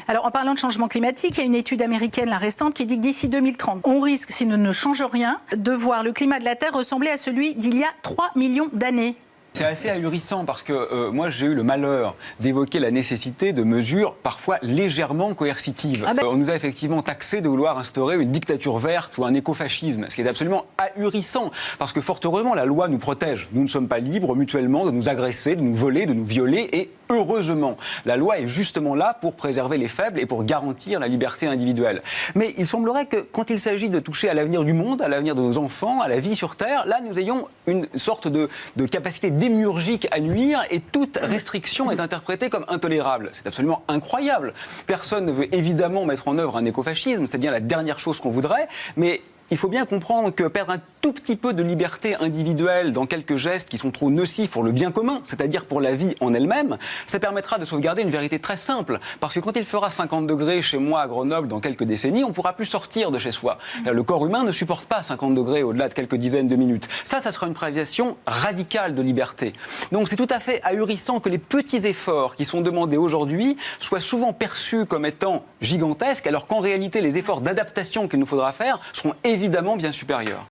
Alors, en parlant de changement climatique, il y a une étude américaine, la récente, qui dit que d'ici 2030, on risque, si nous ne changeons rien, de voir le climat de la Terre ressembler à celui d'il y a 3 millions d'années. C'est assez ahurissant parce que moi j'ai eu le malheur d'évoquer la nécessité de mesures parfois légèrement coercitives. On nous a effectivement taxé de vouloir instaurer une dictature verte ou un écofascisme, ce qui est absolument ahurissant parce que fort heureusement la loi nous protège. Nous ne sommes pas libres mutuellement de nous agresser, de nous voler, de nous violer et heureusement, la loi est justement là pour préserver les faibles et pour garantir la liberté individuelle. Mais il semblerait que quand il s'agit de toucher à l'avenir du monde, à l'avenir de nos enfants, à la vie sur Terre, là nous ayons une sorte de capacité démiurgique à nuire et toute restriction est interprétée comme intolérable. C'est absolument incroyable. Personne ne veut évidemment mettre en œuvre un écofascisme, c'est bien la dernière chose qu'on voudrait, mais il faut bien comprendre que perdre un tout petit peu de liberté individuelle dans quelques gestes qui sont trop nocifs pour le bien commun, c'est-à-dire pour la vie en elle-même, ça permettra de sauvegarder une vérité très simple. Parce que quand il fera 50 degrés chez moi à Grenoble dans quelques décennies, on ne pourra plus sortir de chez soi. Le corps humain ne supporte pas 50 degrés au-delà de quelques dizaines de minutes. Ça sera une privation radicale de liberté. Donc c'est tout à fait ahurissant que les petits efforts qui sont demandés aujourd'hui soient souvent perçus comme étant gigantesques, alors qu'en réalité les efforts d'adaptation qu'il nous faudra faire seront évidemment bien supérieurs.